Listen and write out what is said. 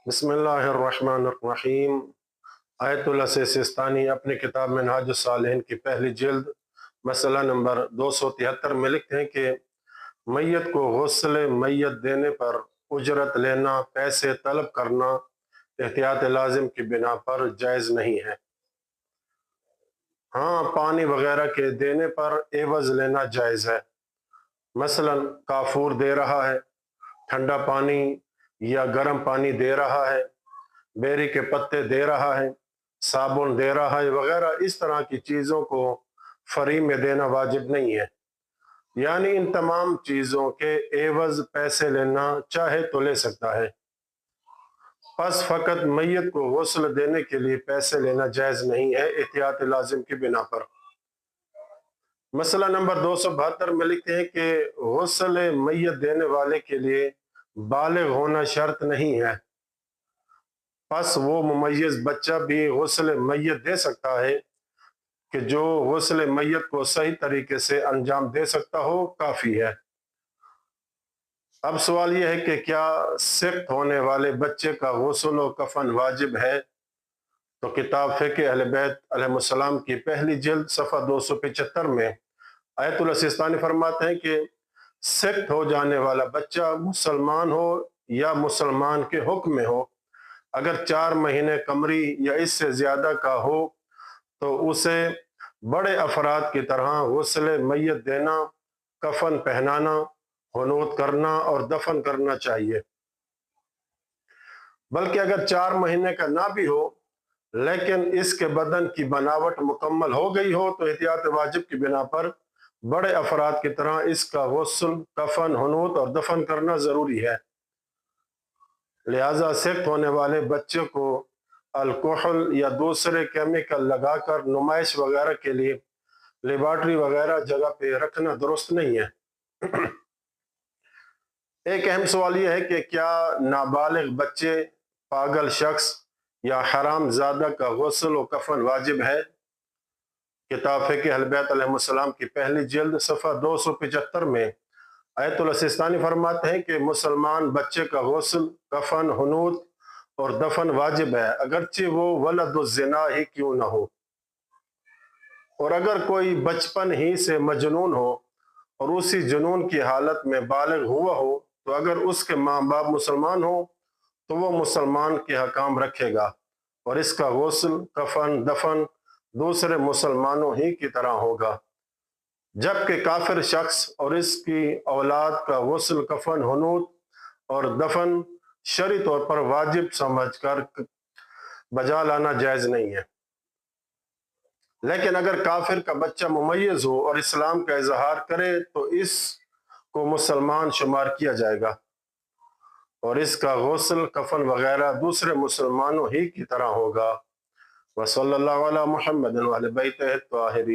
बिस्मिल्लाहिर्रहमानिर्रहीम। Ayatollah Sistani अपनी किताब मिनहाजुस सालिहीन की पहली जिल्द मसला नंबर 273 में लिखते हैं कि मैयत को गुस्ल मैयत देने पर उजरत लेना, पैसे तलब करना एहतियात लाजिम की बिना पर जायज़ नहीं है। हाँ, पानी वगैरह के देने पर एवज लेना जायज़ है। मसलन काफूर दे रहा है, ठंडा पानी या गर्म पानी दे रहा है, बेरी के पत्ते दे रहा है, साबुन दे रहा है वगैरह, इस तरह की चीज़ों को फ्री में देना वाजिब नहीं है। यानी इन तमाम चीज़ों के एवज पैसे लेना चाहे तो ले सकता है, बस फ़कत मैयत को गुस्ल देने के लिए पैसे लेना जायज़ नहीं है एहतियात लाजिम की बिना पर। मसला नंबर 272 में लिखते हैं कि गुस्ल मैयत देने वाले के लिए बालिग होना शर्त नहीं है, बस वो मुमय्यज़ बच्चा भी गुस्ल मैयत दे सकता है कि जो गुस्ल मैयत को सही तरीके से अंजाम दे सकता हो, काफ़ी है। अब सवाल यह है कि क्या सिक्त होने वाले बच्चे का गुस्ल व कफन वाजिब है? तो किताब फ़िक़्ह अहले बैत अलैहिस्सलाम की पहली जिल्द सफ़ा 275 में आयतुल्लाह सिस्तानी फरमाते हैं कि सिक्त हो जाने वाला बच्चा मुसलमान हो या मुसलमान के हुक्म में हो, अगर 4 महीने कमरी या इससे ज़्यादा का हो तो उसे बड़े अफराद की तरह गुस्ल मैयत देना, कफन पहनाना, हुनूत करना और दफन करना चाहिए। बल्कि अगर 4 महीने का ना भी हो लेकिन इसके बदन की बनावट मुकम्मल हो गई हो तो एहतियात वाजिब की बिना पर बड़े अफराद की तरह इसका गुस्ल, कफन, हुनूत और दफन करना ज़रूरी है। लिहाजा सिक्त होने वाले बच्चे को अल्कोहल या दूसरे केमिकल लगाकर नुमाइश वगैरह के लिए लेबॉर्ट्री वगैरह जगह पे रखना दुरुस्त नहीं है। एक अहम सवाल यह है कि क्या नाबालिग बच्चे, पागल शख्स या हराम ज़ादा का गुस्ल व कफन वाजिब है? किताब फ़िक़्ह अहले बैत अलैहिस्सलाम की पहली जिल्द सफ़ा 275 में आयतुल्लाह सिस्तानी फरमाते हैं कि मुसलमान बच्चे का गुस्ल, कफन, हुनूत और दफन वाजिब है, अगरचे वो वलदुज़्ज़िना ही क्यों ना हो। और अगर कोई बचपन ही से मजनून हो और उसी जुनून की हालत में बालिग हुआ हो, तो अगर उसके माँ बाप मुसलमान हो तो वो मुसलमान के हकाम रखेगा और इसका गुस्ल, कफन, दफन दूसरे मुसलमानों ही की तरह होगा। जबकि काफिर शख्स और इसकी औलाद का गुस्ल, कफन, हुनूत और दफन शरई तौर पर वाजिब समझकर बजा लाना जायज़ नहीं है। लेकिन अगर काफिर का बच्चा मुमय्यज़ हो और इस्लाम का इजहार करे तो इसको मुसलमान शुमार किया जाएगा और इसका गुस्ल, कफन वगैरह दूसरे मुसलमानों ही की तरह होगा। वसल्लल्लाहु अला मुहम्मद व अली बैतिही अत्ताहिरीन।